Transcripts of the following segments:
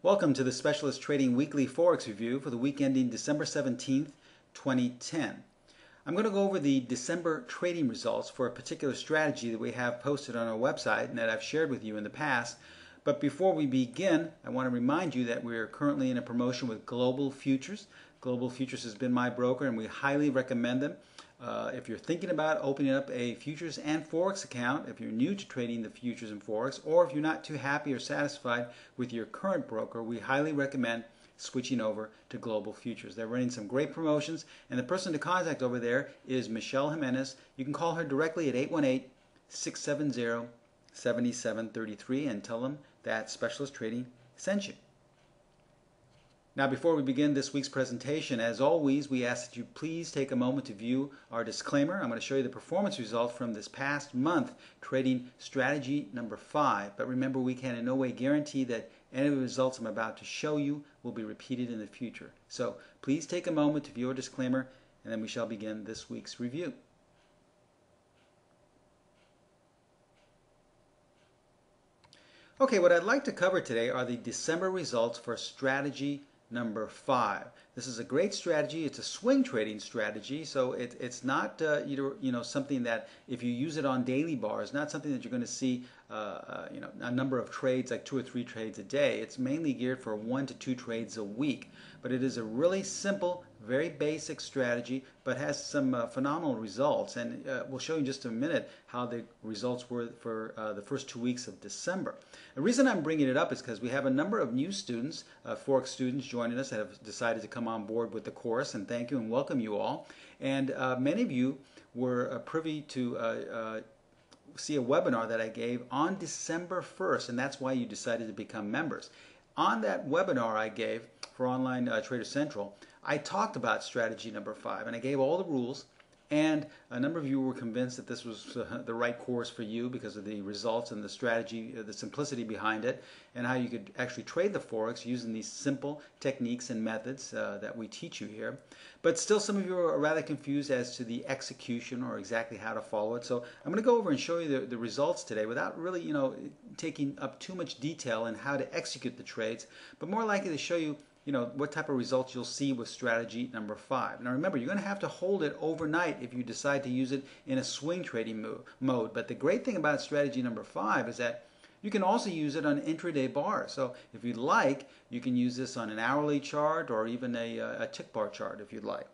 Welcome to the Specialist Trading Weekly Forex Review for the week ending December 17th, 2010. I'm going to go over the December trading results for a particular strategy that we have posted on our website and that I've shared with you in the past. But before we begin, I want to remind you that we are currently in a promotion with Global Futures. Global Futures has been my broker and we highly recommend them. If you're thinking about opening up a futures and forex account, if you're new to trading the futures and forex, or if you're not too happy or satisfied with your current broker, we highly recommend switching over to Global Futures. They're running some great promotions, and the person to contact over there is Michelle Jimenez. You can call her directly at 818-670-7733 and tell them that Specialist Trading sent you. Now, before we begin this week's presentation, as always, we ask that you please take a moment to view our disclaimer. I'm going to show you the performance result from this past month, trading strategy number 5. But remember, we can in no way guarantee that any of the results I'm about to show you will be repeated in the future. So please take a moment to view our disclaimer, and then we shall begin this week's review. Okay, what I'd like to cover today are the December results for strategy number 5. This is a great strategy. It's a swing trading strategy, so it's not something that if you use it on daily bars, not something that you're going to see a number of trades, like 2 or 3 trades a day. It's mainly geared for 1 to 2 trades a week. But it is a really simple, very basic strategy, but has some phenomenal results. And we'll show you in just a minute how the results were for the first 2 weeks of December. The reason I'm bringing it up is because we have a number of new students, Forex students joining us that have decided to come on board with the course, and thank you and welcome you all. And many of you were privy to see a webinar that I gave on December 1st, and that's why you decided to become members. On that webinar I gave for Online Trader Central, I talked about strategy number 5, and I gave all the rules, and a number of you were convinced that this was the right course for you because of the results and the strategy, the simplicity behind it, and how you could actually trade the Forex using these simple techniques and methods that we teach you here. But still, some of you are rather confused as to the execution or exactly how to follow it. So I'm going to go over and show you the results today without really, taking up too much detail in how to execute the trades, but more likely to show you what type of results you'll see with strategy number 5. Now remember, you're going to have to hold it overnight if you decide to use it in a swing trading mode. But the great thing about strategy number 5 is that you can also use it on intraday bars. So if you'd like, you can use this on an hourly chart or even a tick bar chart if you'd like.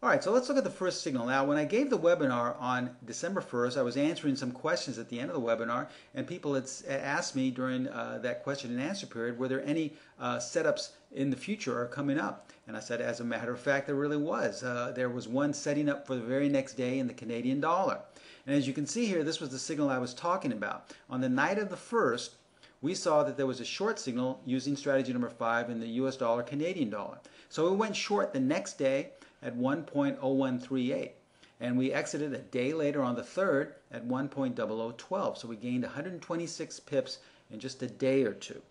All right, so let's look at the first signal. Now, when I gave the webinar on December 1st, I was answering some questions at the end of the webinar, and people had asked me during that question and answer period, were there any setups in the future or coming up? And I said, as a matter of fact, there really was. There was one setting up for the very next day in the Canadian dollar. And as you can see here, this was the signal I was talking about. On the night of the 1st, we saw that there was a short signal using strategy number 5 in the US dollar, Canadian dollar. So we went short the next day at 1.0138, and we exited a day later on the 3rd at 1.0012. So we gained 126 pips in just a day or two.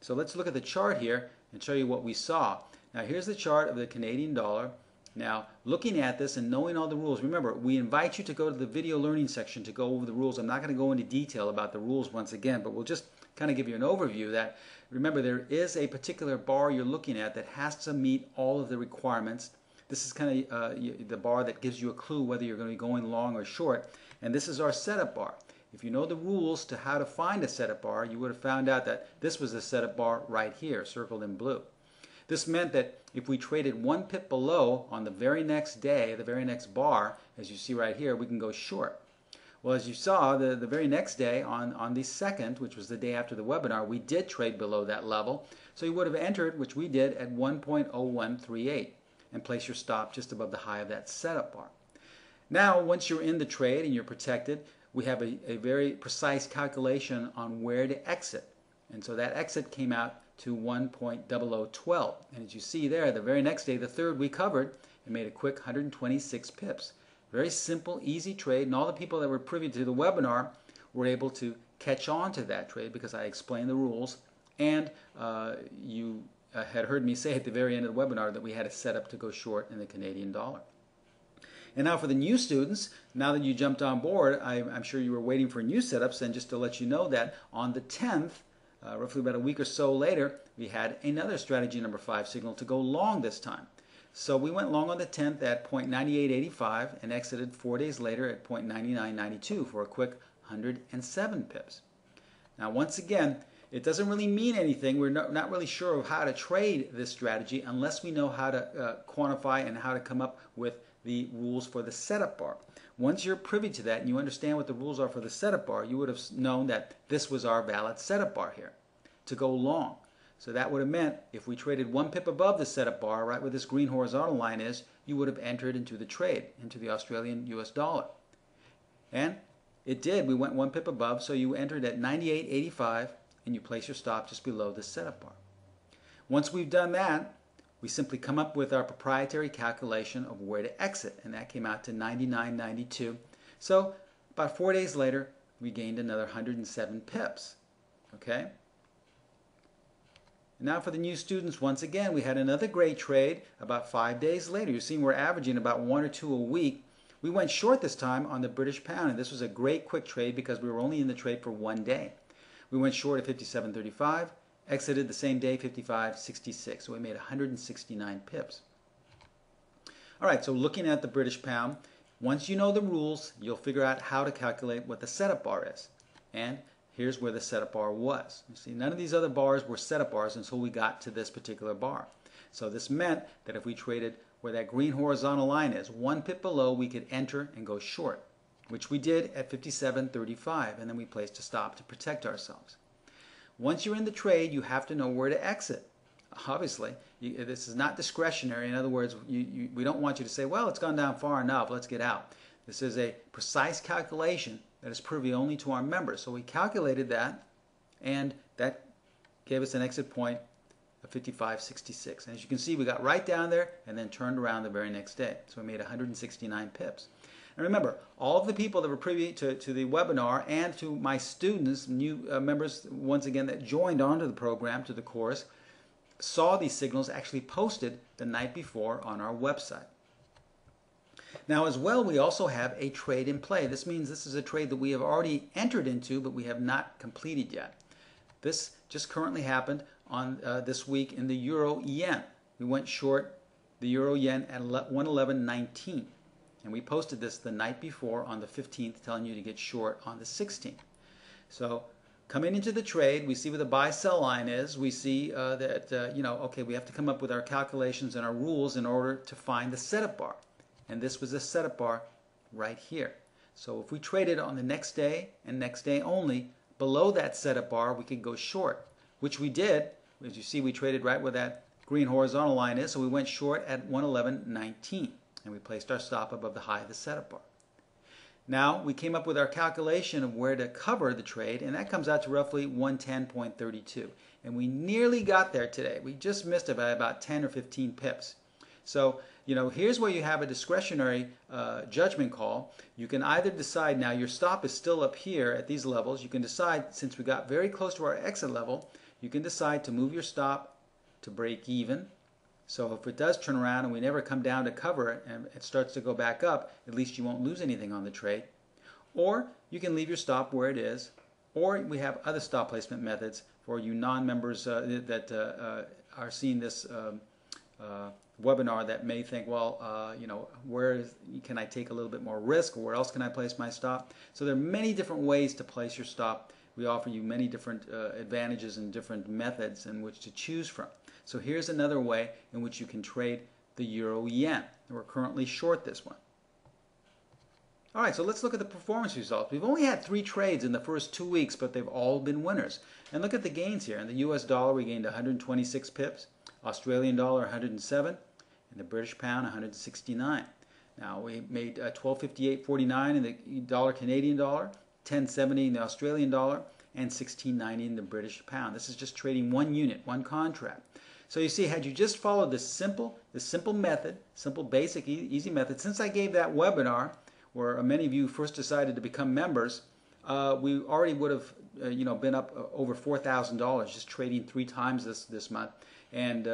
So let's look at the chart here and show you what we saw. Now here's the chart of the Canadian dollar. Now looking at this and knowing all the rules, remember, we invite you to go to the video learning section to go over the rules. I'm not going to go into detail about the rules once again, but we'll just kind of give you an overview that, remember, there is a particular bar you're looking at that has to meet all of the requirements. This is kind of the bar that gives you a clue whether you're going to be going long or short. And this is our setup bar. If you know the rules to how to find a setup bar, you would have found out that this was the setup bar right here, circled in blue. This meant that if we traded 1 pip below on the very next day, the very next bar, as you see right here, we can go short. Well, as you saw, the very next day, on the 2nd, which was the day after the webinar, we did trade below that level. So you would have entered, which we did, at 1.0138. and place your stop just above the high of that setup bar. Now, once you're in the trade and you're protected, we have a very precise calculation on where to exit. And so that exit came out to 1.0012. And as you see there, the very next day, the 3rd, we covered and made a quick 126 pips. Very simple, easy trade, and all the people that were privy to the webinar were able to catch on to that trade because I explained the rules, and you had heard me say at the very end of the webinar that we had a setup to go short in the Canadian dollar. And now for the new students, now that you jumped on board, I'm sure you were waiting for new setups, and just to let you know that on the 10th, roughly about a week or so later, we had another strategy number 5 signal to go long this time. So we went long on the 10th at 0.9885 and exited 4 days later at 0.9992 for a quick 107 pips. Now once again, it doesn't really mean anything. We're not really sure of how to trade this strategy unless we know how to quantify and how to come up with the rules for the setup bar. Once you're privy to that and you understand what the rules are for the setup bar, you would have known that this was our valid setup bar here to go long. So that would have meant if we traded 1 pip above the setup bar, right where this green horizontal line is, you would have entered into the trade, into the Australian US dollar. And it did. We went 1 pip above, so you entered at 98.85 and you place your stop just below the setup bar. Once we've done that, we simply come up with our proprietary calculation of where to exit, and that came out to 99.92. So about 4 days later, we gained another 107 pips. Okay? And now for the new students, once again, we had another great trade about 5 days later. You see we're averaging about 1 or 2 a week. We went short this time on the British pound, and this was a great quick trade because we were only in the trade for 1 day. We went short at 57.35, exited the same day 55.66, so we made 169 pips. All right, so looking at the British pound, once you know the rules, you'll figure out how to calculate what the setup bar is. And here's where the setup bar was. You see, none of these other bars were setup bars until we got to this particular bar. So this meant that if we traded where that green horizontal line is, 1 pip below, we could enter and go short, which we did at 57.35, and then we placed a stop to protect ourselves. Once you're in the trade, you have to know where to exit. Obviously, this is not discretionary. In other words, we don't want you to say, well, it's gone down far enough, let's get out. This is a precise calculation that is privy only to our members. So we calculated that, and that gave us an exit point of 55.66. And as you can see, we got right down there and then turned around the very next day. So we made 169 pips. And remember, all of the people that were privy to the webinar and to my students, new members, once again, that joined onto the program, to the course, saw these signals actually posted the night before on our website. Now as well, we also have a trade in play. This means this is a trade that we have already entered into, but we have not completed yet. This just currently happened on this week in the Euro Yen. We went short the Euro Yen at 111.19. And we posted this the night before on the 15th, telling you to get short on the 16th. So coming into the trade, we see where the buy-sell line is. We see that, okay, we have to come up with our calculations and our rules in order to find the setup bar. And this was the setup bar right here. So if we traded on the next day and next day only, below that setup bar, we could go short, which we did. As you see, we traded right where that green horizontal line is, so we went short at 111.19. And we placed our stop above the high of the setup bar. Now we came up with our calculation of where to cover the trade, and that comes out to roughly 110.32. And we nearly got there today. We just missed it by about 10 or 15 pips. So, here's where you have a discretionary judgment call. You can either decide, now your stop is still up here at these levels. You can decide, since we got very close to our exit level, you can decide to move your stop to break even. So if it does turn around and we never come down to cover it and it starts to go back up, at least you won't lose anything on the trade. Or you can leave your stop where it is. Or we have other stop placement methods for you non-members that are seeing this webinar that may think, well, where can I take a little bit more risk, or where else can I place my stop? So there are many different ways to place your stop. We offer you many different advantages and different methods in which to choose from. So here's another way in which you can trade the Euro Yen. We're currently short this one. All right, so let's look at the performance results. We've only had 3 trades in the first 2 weeks, but they've all been winners. And look at the gains here. In the US dollar, we gained 126 pips, Australian dollar 107, and the British pound 169. Now we made 1258.49 in the dollar Canadian dollar, 1070 in the Australian dollar, and 1690 in the British pound. This is just trading one unit, one contract. So you see, had you just followed this simple method, simple, basic, easy method, since I gave that webinar where many of you first decided to become members, we already would have been up over $4,000 just trading 3 times this month, and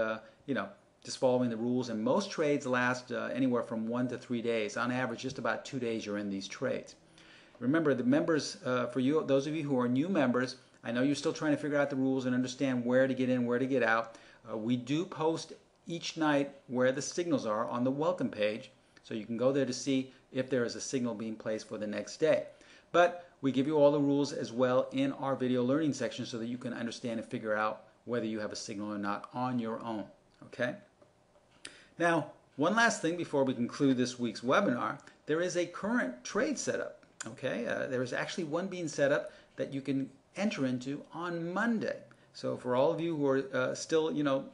just following the rules. And most trades last anywhere from 1 to 3 days. On average, just about 2 days you're in these trades. Remember, the members, for you, those of you who are new members, I know you're still trying to figure out the rules and understand where to get in, where to get out. We do post each night where the signals are on the welcome page, so you can go there to see if there is a signal being placed for the next day. But we give you all the rules as well in our video learning section so that you can understand and figure out whether you have a signal or not on your own. Okay? Now, one last thing before we conclude this week's webinar, there is a current trade setup. Okay? There is actually one being set up that you can enter into on Monday. So for all of you who are still,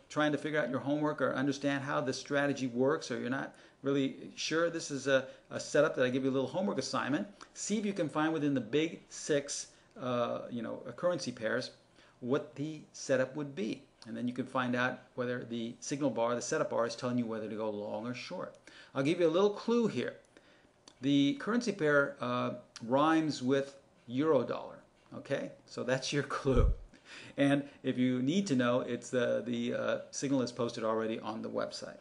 trying to figure out your homework or understand how this strategy works, or you're not really sure, this is a setup that I give you a little homework assignment. See if you can find within the big six, currency pairs what the setup would be. And then you can find out whether the signal bar, the setup bar, is telling you whether to go long or short. I'll give you a little clue here. The currency pair rhymes with euro dollar. Okay, so that's your clue. And if you need to know, it's the signal is posted already on the website.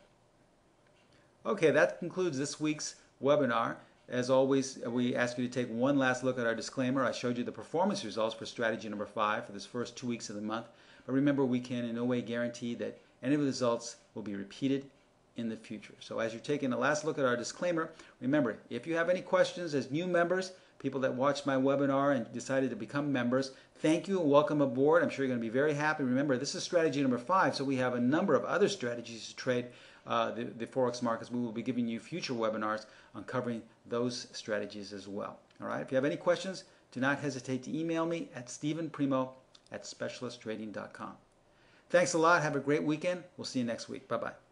Okay, that concludes this week's webinar. As always, we ask you to take one last look at our disclaimer. I showed you the performance results for strategy number 5 for this first 2 weeks of the month. But remember, we can in no way guarantee that any of the results will be repeated in the future. So as you're taking the last look at our disclaimer, remember, if you have any questions as new members, people that watched my webinar and decided to become members, thank you and welcome aboard. I'm sure you're going to be very happy. Remember, this is strategy number 5, so we have a number of other strategies to trade the Forex markets. We will be giving you future webinars on covering those strategies as well. All right. If you have any questions, do not hesitate to email me at stephenprimo@specialisttrading.com. Thanks a lot. Have a great weekend. We'll see you next week. Bye-bye.